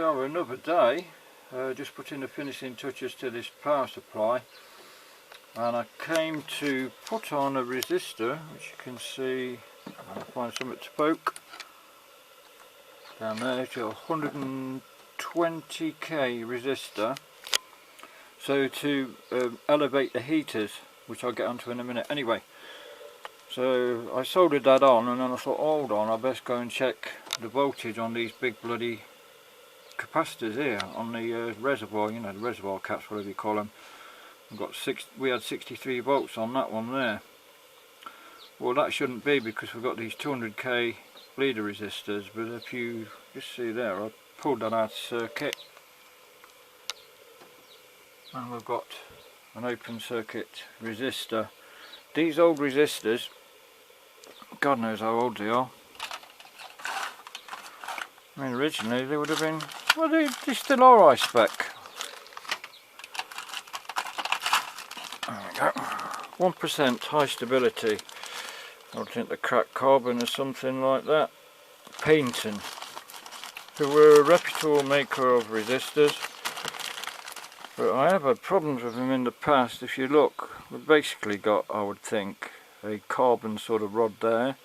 are another day. Just putting the finishing touches to this power supply, and I came to put on a resistor, which you can see. I'll find something to poke down there. It's a 120k resistor, so to elevate the heaters, which I'll get onto in a minute. Anyway, so I soldered that on, and then I thought, hold on, I best go and check the voltage on these big bloody capacitors here on the reservoir, you know, the reservoir caps, whatever you call them. We had 63 volts on that one there. Well, that shouldn't be, because we've got these 200k leader resistors, but if you just see there, I pulled that out of circuit, and we've got an open circuit resistor. These old resistors, God knows how old they are. I mean, originally they would have been, well, they still are high spec. There we go. 1% high stability. I would think the cracked carbon or something like that. Painton, who were a reputable maker of resistors, but I have had problems with them in the past. If you look, we've basically got, I would think, a carbon sort of rod there,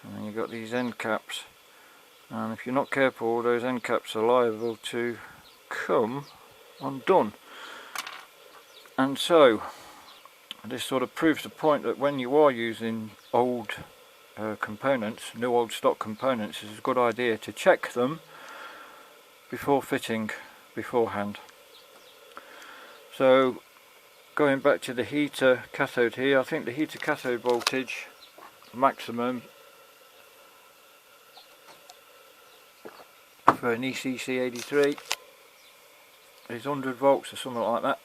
and then you've got these end caps. And if you're not careful, those end caps are liable to come undone. And so, this sort of proves the point that when you are using old components, new old stock components, it's a good idea to check them before fitting beforehand. So, going back to the heater cathode here, I think the heater cathode voltage maximum for an ECC83 is 100 volts or something like that.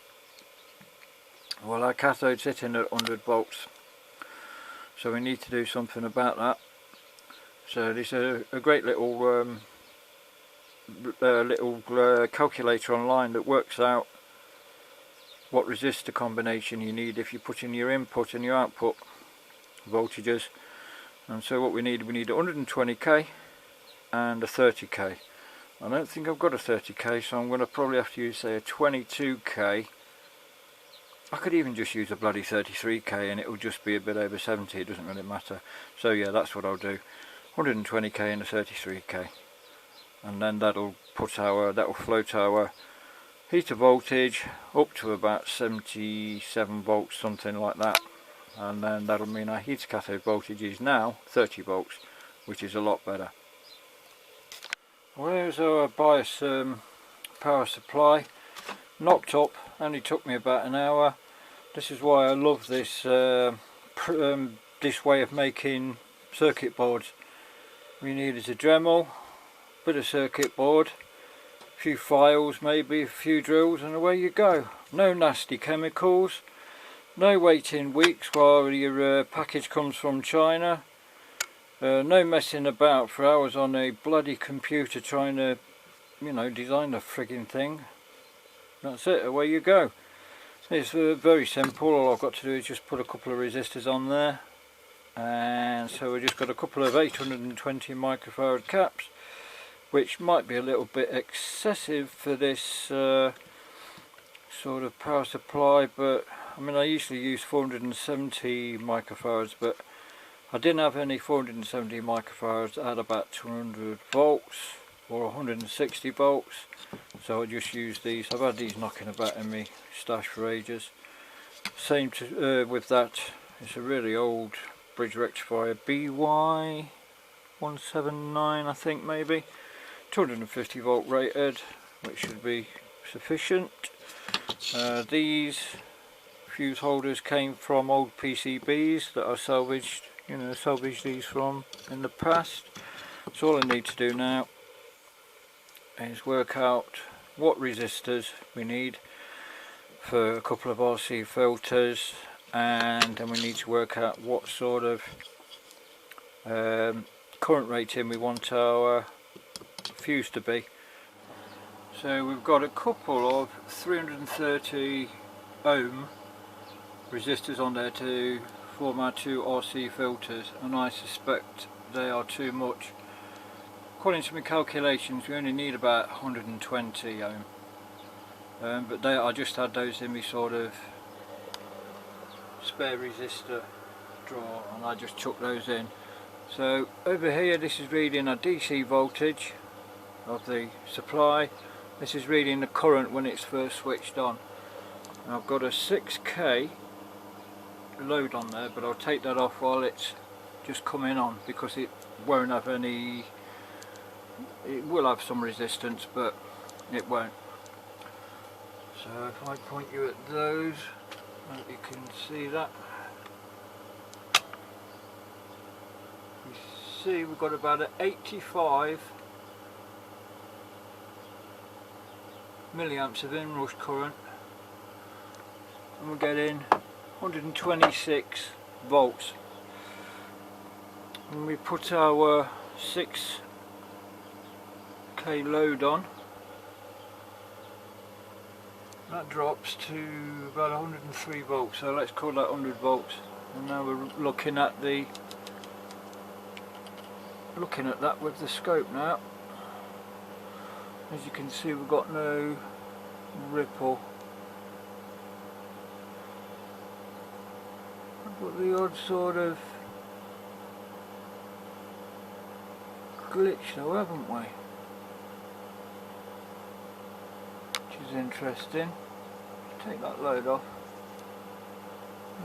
Well, our cathode's sitting at 100 volts, so we need to do something about that. So there's a great little calculator online that works out what resistor combination you need if you put in your input and your output voltages. And so what we need 120k and a 30k. I don't think I've got a 30k, so I'm going to probably have to use, say, a 22k. I could even just use a bloody 33k and it will just be a bit over 70, it doesn't really matter. So yeah, that's what I'll do. 120k and a 33k. And then that'll float our heater voltage up to about 77 volts, something like that. And then that'll mean our heater cathode voltage is now 30 volts, which is a lot better. Well, there's our bias power supply, knocked up, only took me about an hour. This is why I love this this way of making circuit boards. We needed a Dremel, bit of circuit board, a few files, maybe a few drills, and away you go. No nasty chemicals, no waiting weeks while your package comes from China. No messing about for hours on a bloody computer trying to, you know, design the frigging thing. That's it, away you go. It's very simple. All I've got to do is just put a couple of resistors on there, and so we've just got a couple of 820 microfarad caps, which might be a little bit excessive for this sort of power supply, but I mean, I usually use 470 microfarads, but I didn't have any 470 microfarads. I had about 200 volts or 160 volts, so I just used these. I've had these knocking about in my stash for ages. Same with that. It's a really old bridge rectifier, BY179, I think, maybe 250 volt rated, which should be sufficient. These fuse holders came from old PCBs that I salvaged, salvaged these from in the past. So all I need to do now is work out what resistors we need for a couple of RC filters, and then we need to work out what sort of current rating we want our fuse to be. So we've got a couple of 330 ohm resistors on there to form our two RC filters, and I suspect they are too much. according to my calculations, we only need about 120 ohm. But I just had those in my sort of spare resistor drawer, and I just chucked those in. So over here, this is reading a DC voltage of the supply. This is reading the current when it's first switched on. And I've got a 6k load on there, but I'll take that off while it's just coming on, because it won't have any, it will have some resistance, but it won't. So if I point you at those, you can see that. You see we've got about an 85 milliamps of inrush current, and we're getting 126 volts. When we put our 6k load on, that drops to about 103 volts, so let's call that 100 volts. And now we're looking at that with the scope now. As you can see, we've got no ripple. We've got the odd sort of glitch though, haven't we? Which is interesting. Take that load off.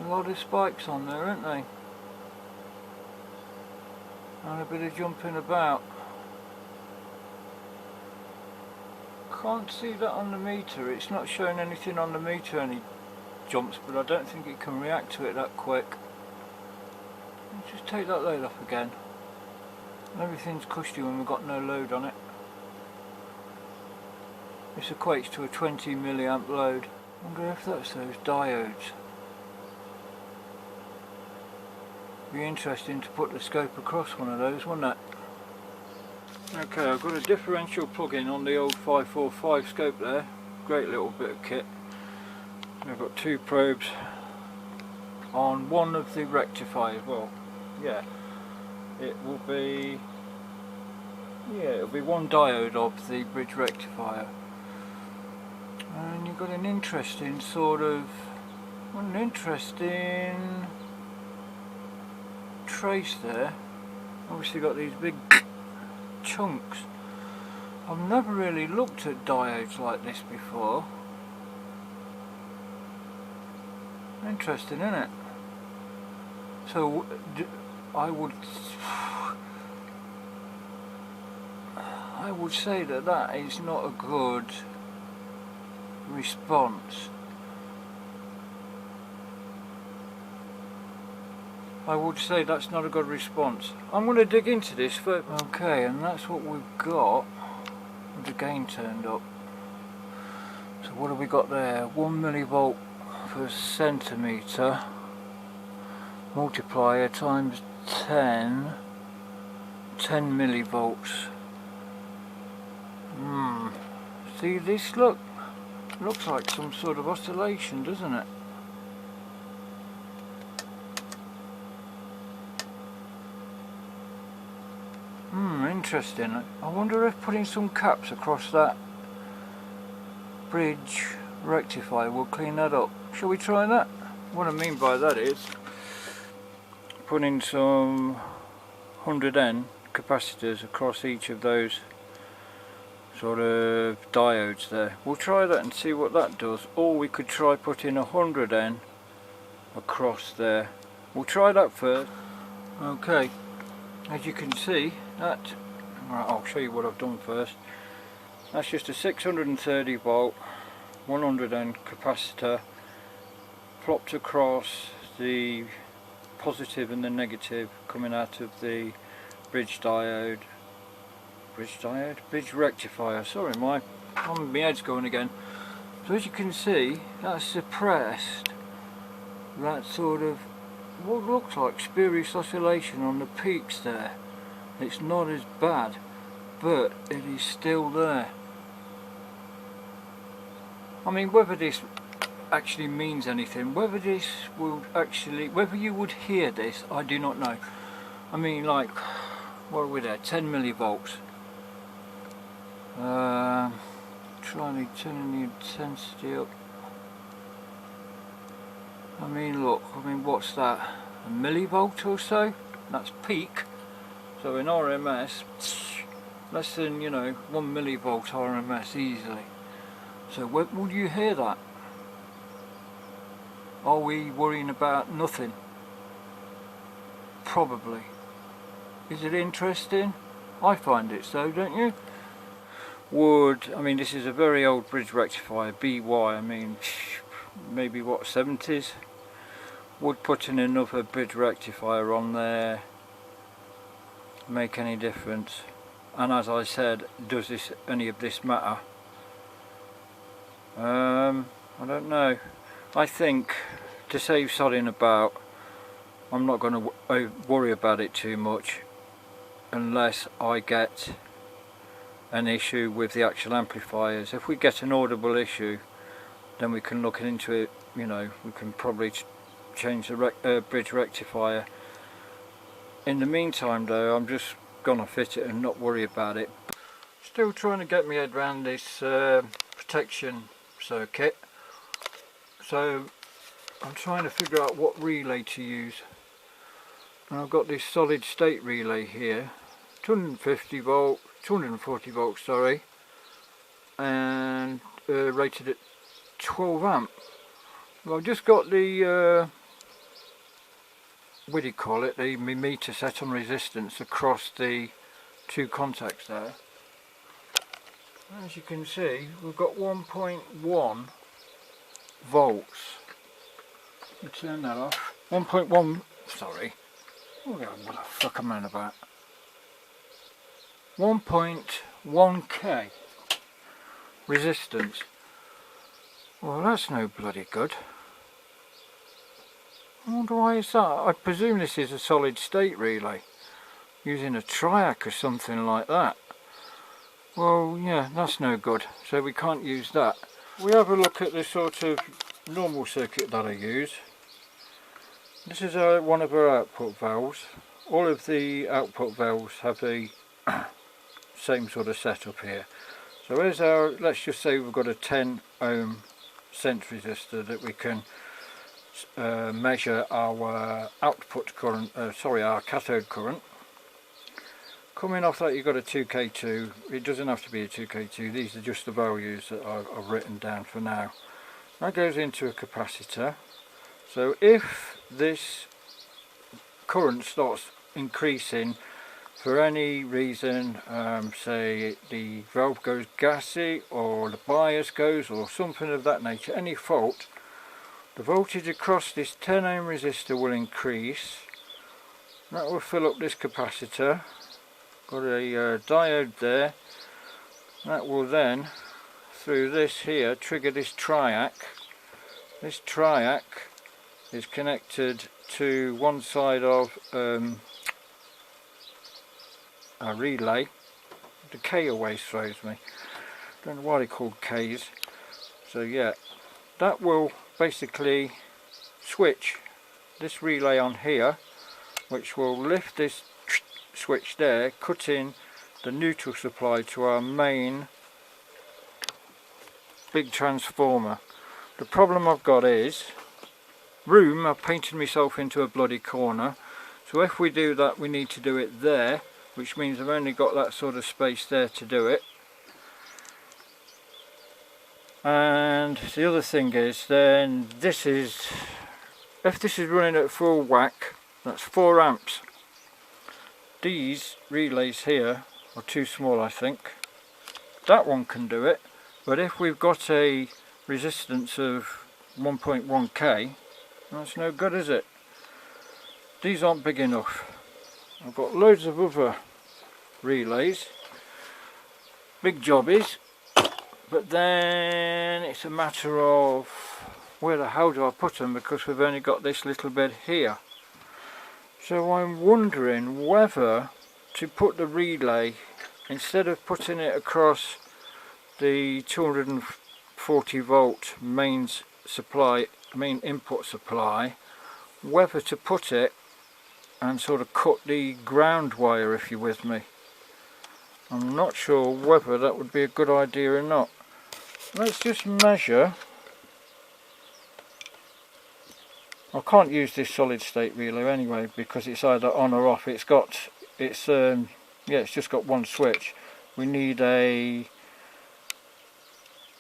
A lot of spikes on there, aren't they? And a bit of jumping about. Can't see that on the meter. It's not showing anything on the meter, any jumps, but I don't think it can react to it that quick. Just take that load off again. Everything's cushy when we've got no load on it. This equates to a 20 milliamp load. I wonder if that's those diodes. Be interesting to put the scope across one of those, wouldn't it? Okay, I've got a differential plug-in on the old 545 scope there. Great little bit of kit. I've got two probes on one of the rectifiers. Well, yeah, it'll be one diode of the bridge rectifier. And you've got an interesting trace there. Obviously got these big chunks. I've never really looked at diodes like this before. Interesting, isn't it? So I would say that is not a good response. I would say that's not a good response. I'm going to dig into this first. Okay, and that's what we've got. The gain turned up. So what have we got there? 1 millivolt per centimetre. Multiplier times 10 millivolts. See this, looks like some sort of oscillation, doesn't it? Interesting. I wonder if putting some caps across that bridge rectifier will clean that up. Shall we try that? What I mean by that is putting some 100N capacitors across each of those sort of diodes there. We'll try that and see what that does. Or we could try putting 100N across there. We'll try that first. Okay, as you can see, that, right, I'll show you what I've done first. That's just a 630 volt 100N capacitor plopped across the positive and the negative coming out of the bridge rectifier. Sorry, my head's going again. So as you can see, that's suppressed that sort of what looks like spurious oscillation on the peaks there. It's not as bad, but it is still there. I mean, whether this actually means anything, whether you would hear this, I do not know. I mean, like, what are we there, 10 millivolts. Trying to turn the intensity up. I mean look, what's that, a millivolt or so? That's peak. So in RMS, less than, 1 millivolt RMS easily. So would you hear that? Are we worrying about nothing? Probably. Is it interesting? I find it so, don't you? This is a very old bridge rectifier, BY, maybe what, 70s? Would putting another bridge rectifier on there make any difference? And as I said, does any of this matter? I don't know. I think to save sodding about, I'm not going to worry about it too much unless I get an issue with the actual amplifiers. If we get an audible issue, then we can look into it. We can probably change the bridge rectifier. In the meantime though, I'm just gonna fit it and not worry about it. Still trying to get my head around this protection circuit, so I'm trying to figure out what relay to use. And I've got this solid state relay here, 240 volts, sorry, and rated at 12 amp. Well, I've just got the what do you call it, the meter set on resistance across the two contacts there. As you can see, we've got 1.1 volts. Let me turn that off. 1.1, sorry, what the fuck am I on about? 1.1k resistance. Well, that's no bloody good. I wonder why is that? I presume this is a solid state relay using a triac or something like that. Well, yeah, that's no good, so we can't use that. We have a look at the sort of normal circuit that I use. This is one of our output valves. All of the output valves have the same sort of setup here. So here's our, let's just say we've got a 10 ohm sense resistor that we can measure our output current, our cathode current. Coming off that, you've got a 2K2. It doesn't have to be a 2K2, these are just the values that I've written down for now. That goes into a capacitor. So if this current starts increasing for any reason, say the valve goes gassy or the bias goes or something of that nature, any fault, the voltage across this 10 ohm resistor will increase. That will fill up this capacitor. Got a diode there. That will then, through this here, trigger this triac. This triac is connected to one side of a relay. The K always throws me. Don't know why they're called Ks. So yeah, that will basically switch this relay on here, which will lift this switch there, cutting the neutral supply to our main big transformer. The problem I've got is I've painted myself into a bloody corner, so if we do that we need to do it there, which means I've only got that sort of space there to do it. And the other thing is, then this is, if this is running at full whack, that's 4 amps. These relays here are too small, I think. That one can do it, but if we've got a resistance of 1.1k, that's no good, is it? These aren't big enough. I've got loads of other relays, big jobbies, but then it's a matter of where the hell do I put them, because we've only got this little bit here. So I'm wondering whether to put the relay, instead of putting it across the 240 volt main input supply, whether to put it and sort of cut the ground wire, if you're with me. I'm not sure whether that would be a good idea or not. Let's just measure. I can't use this solid state relay anyway because it's either on or off. It's just got one switch. We need a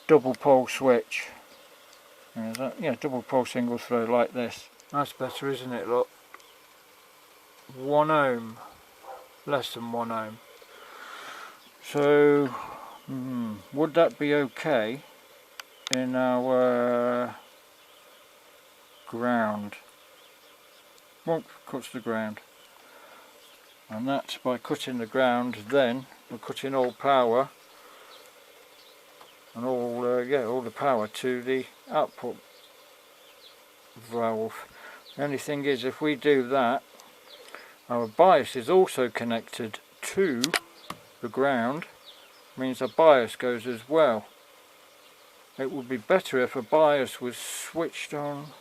double pole switch. Is that? Yeah, double pole single throw like this. That's better, isn't it? Look, 1 ohm, less than 1 ohm. So would that be okay in our ground? Well, cuts the ground, and that's by cutting the ground. Then we're cutting all power and all the power to the output valve. The only thing is, if we do that, our bias is also connected to the ground, means a bias goes as well. It would be better if a bias was switched on.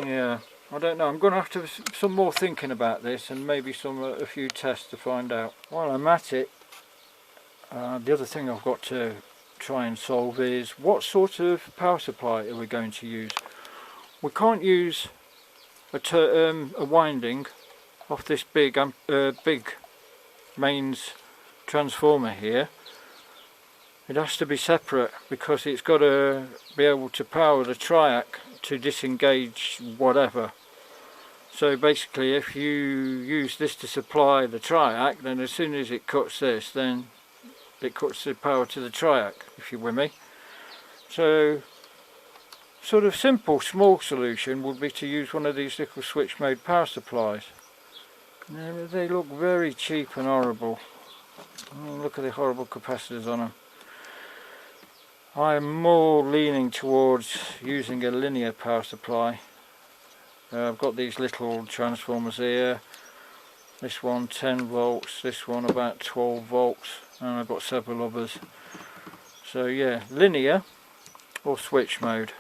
Yeah, I don't know. I'm going to have to some more thinking about this, and maybe a few tests to find out. While I'm at it, the other thing I've got to try and solve is what sort of power supply are we going to use. We can't use a winding off this big mains transformer here. It has to be separate because it's got to be able to power the triac to disengage whatever. So basically, if you use this to supply the triac, then as soon as it cuts this, then it cuts the power to the triac, if you're with me. So sort of simple small solution would be to use one of these little switch mode power supplies. Now, they look very cheap and horrible. Oh, look at the horrible capacitors on them. I'm more leaning towards using a linear power supply. I've got these little transformers here. This one 10 volts, this one about 12 volts, and I've got several others. So yeah, linear or switch mode.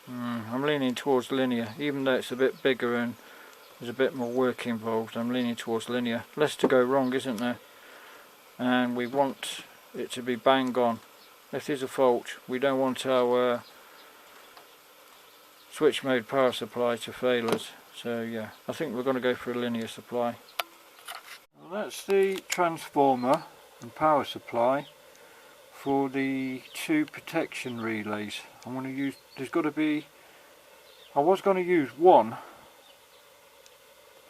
I'm leaning towards linear, even though it's a bit bigger and there's a bit more work involved. I'm leaning towards linear. Less to go wrong, isn't there? And we want it to be bang on. If there's a fault, we don't want our switch mode power supply to fail us. So yeah, I think we're going to go for a linear supply. Well, that's the transformer and power supply for the 2 protection relays. I'm going to use, I was going to use one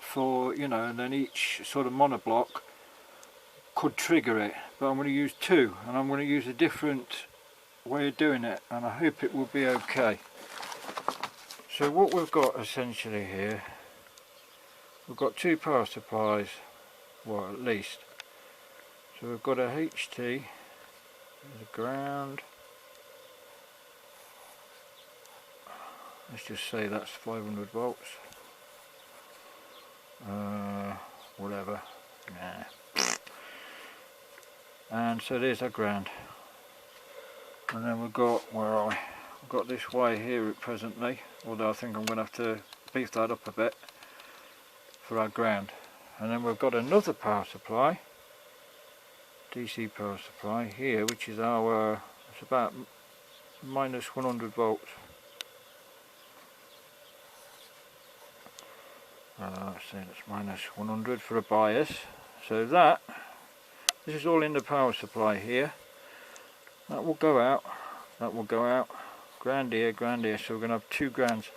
for, and then each sort of monoblock could trigger it, but I'm going to use 2, and I'm going to use a different way of doing it, and I hope it will be okay. So what we've got essentially here, we've got 2 power supplies, well at least. So we've got a HT, there's a ground, let's just say that's 500 volts, whatever, nah. And so there's our ground, and then we've got, where are we? We've got this wire here presently, although I think I'm going to have to beef that up a bit for our ground. And then we've got another power supply, DC power supply here, which is our, it's about minus 100 volts. Let's say that's minus 100 for a bias. So this is all in the power supply here. That will go out, that will go out. Ground here, so we're going to have 2 grounds.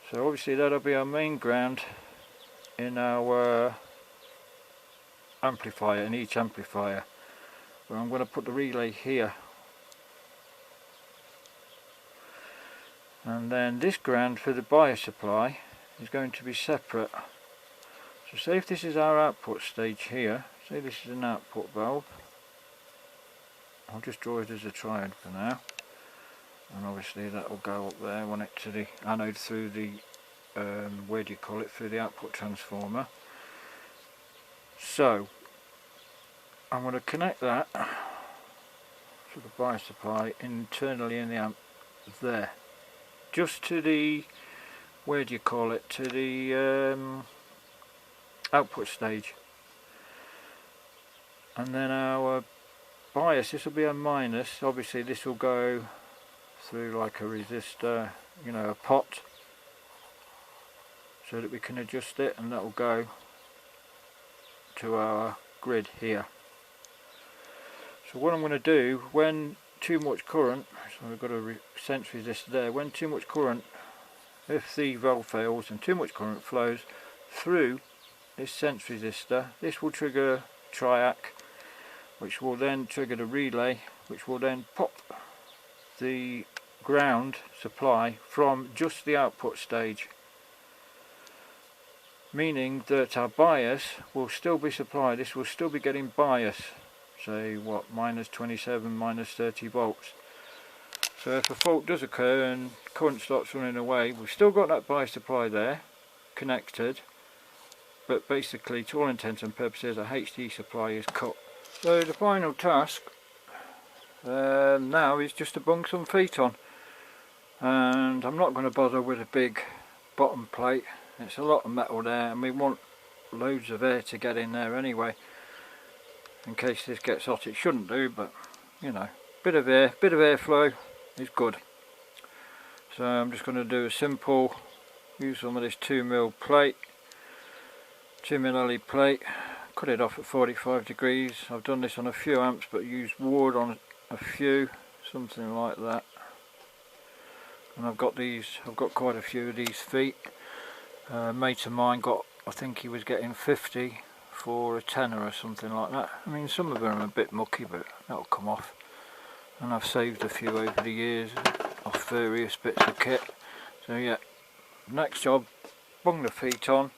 So obviously that'll be our main ground in our amplifier, in each amplifier. But I'm going to put the relay here. And then this ground for the bias supply is going to be separate. So say if this is our output stage here, say this is an output valve. I'll just draw it as a triad for now. And obviously that will go up there, want it to the anode through the, through the output transformer. So I'm going to connect that to the bias supply internally in the amp there, just to the, to the output stage. and then our bias, this will be a minus. Obviously this will go through like a resistor, you know, a pot, so that we can adjust it, and that will go to our grid here. So what I'm going to do, when too much current, so we've got a sense resistor there, when too much current, if the valve fails and too much current flows through this sense resistor, this will trigger triac, which will then trigger the relay, which will then pop the ground supply from just the output stage, meaning that our bias will still be supplied. This will still be getting bias, say what, minus 27, minus 30 volts. So if a fault does occur and current starts running away, we've still got that bias supply there connected, but basically to all intents and purposes a HD supply is cut. So the final task now is just to bung some feet on, and I'm not going to bother with a big bottom plate. It's a lot of metal there, and we want loads of air to get in there anyway, in case this gets hot. It shouldn't do, but you know, bit of airflow is good. So I'm just going to do a simple, use some of this 2mm plate, 2mm LE plate, cut it off at 45 degrees. I've done this on a few amps, but used wood on a few, something like that. And I've got quite a few of these feet. A mate of mine got, I think he was getting 50 for a tenner or something like that. I mean, some of them are a bit mucky, but that'll come off. And I've saved a few over the years off various bits of kit. So yeah, next job, bung the feet on,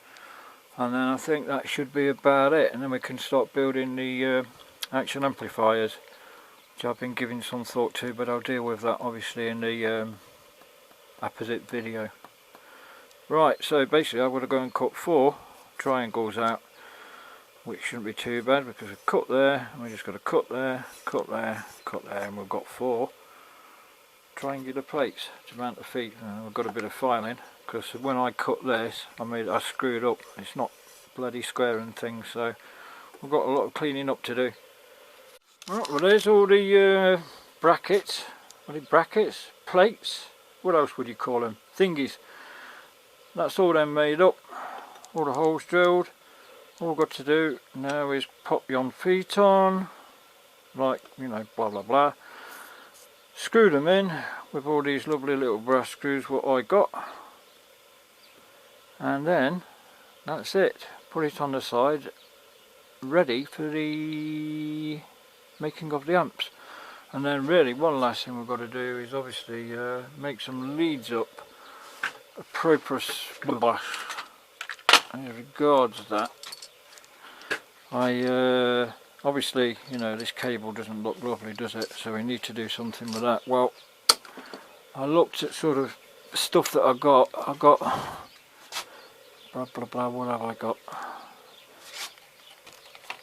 and then I think that should be about it, and then we can start building the action amplifiers, which I've been giving some thought to, but I'll deal with that obviously in the opposite video. Right, so basically I've got to go and cut 4 triangles out, which shouldn't be too bad because we've cut there, and we just got to cut there, cut there, cut there, and we've got 4 triangular plates to mount the feet. I've got a bit of filing because when I cut this, I screwed up. It's not bloody square and things, so we've got a lot of cleaning up to do. Right, well there's all the brackets. What are they, brackets? Plates? What else would you call them? Thingies. That's all then made up. All the holes drilled. All we've got to do now is pop yon feet on, like, you know, blah blah blah. Screw them in with all these lovely little brass screws what I got, and then that's it. Put it on the side, ready for the making of the amps. And then really one last thing we've got to do is obviously make some leads up appropriate as regards that. I obviously, you know, this cable doesn't look lovely, does it? So we need to do something with that. Well, I looked at sort of stuff that I got blah blah blah, what have I got?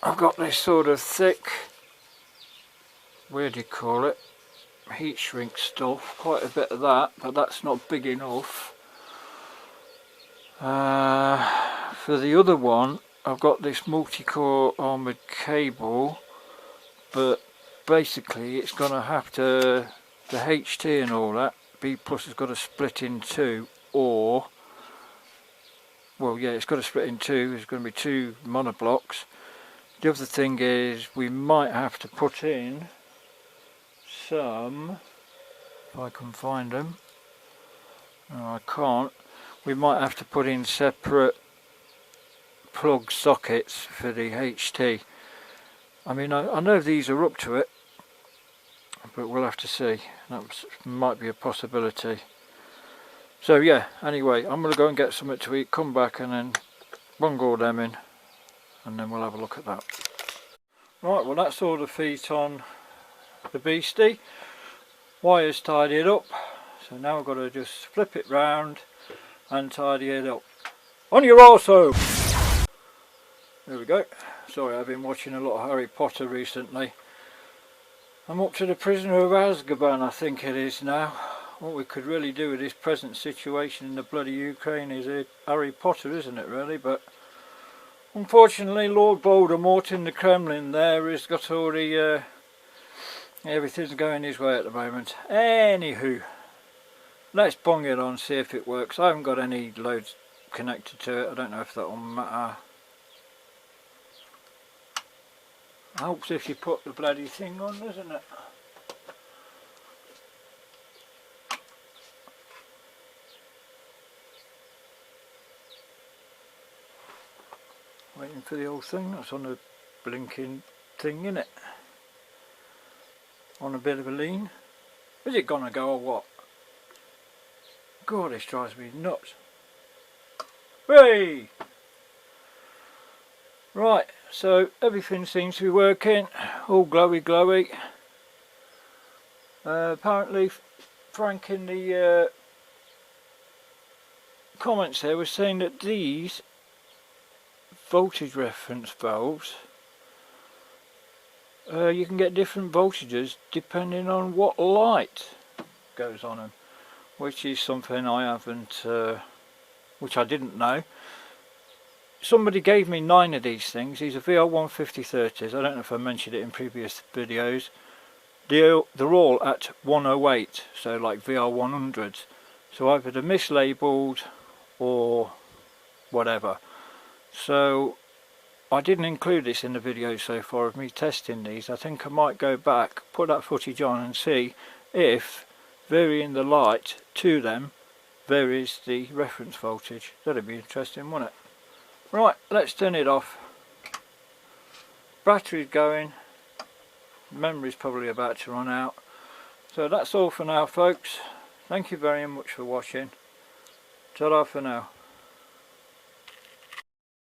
I've got this sort of thick, where do you call it, heat shrink stuff, quite a bit of that, but that's not big enough. For the other one, I've got this multi-core armoured cable, but basically it's going to have to, the HT and all that, B plus has got to split in 2, or, well yeah, it's got to split in 2, there's going to be 2 monoblocks. The other thing is we might have to put in some, if I can find them, no I can't, we might have to put in separate plug sockets for the HT. I mean, I know these are up to it, but we'll have to see. That might be a possibility. So yeah, anyway, I'm going to go and get something to eat, come back and then bung all them in, and then we'll have a look at that. Right, well that's all the feet on the beastie. Wires tidied up, so now I've got to just flip it round and tidy it up. On your also! There we go. Sorry, I've been watching a lot of Harry Potter recently. I'm up to the Prisoner of Azkaban, I think it is now. What we could really do with this present situation in the bloody Ukraine is Harry Potter, isn't it really? But Unfortunately, Lord Voldemort in the Kremlin there has got all the everything's going his way at the moment. Anywho, let's bung it on, see if it works. I haven't got any loads connected to it. I don't know if that will matter. Helps if you put the bloody thing on, doesn't it? Waiting for the old thing. That's on a blinking thing, innit? On a bit of a lean. Is it gonna go or what? God, this drives me nuts. Hey! Right, so everything seems to be working. All glowy glowy. Apparently Frank in the comments there was saying that these voltage reference valves, you can get different voltages depending on what light goes on them, which is something I haven't, which I didn't know. Somebody gave me 9 of these things. These are VR15030s. I don't know if I mentioned it in previous videos. They're all at 108, so like VR100s. So either they're mislabeled or whatever. So I didn't include this in the video so far of me testing these. I think I might go back, put that footage on and see if varying the light to them varies the reference voltage. That'd be interesting, wouldn't it? Right, let's turn it off. Battery's going. Memory's probably about to run out. So that's all for now, folks. Thank you very much for watching. Ta-ra for now.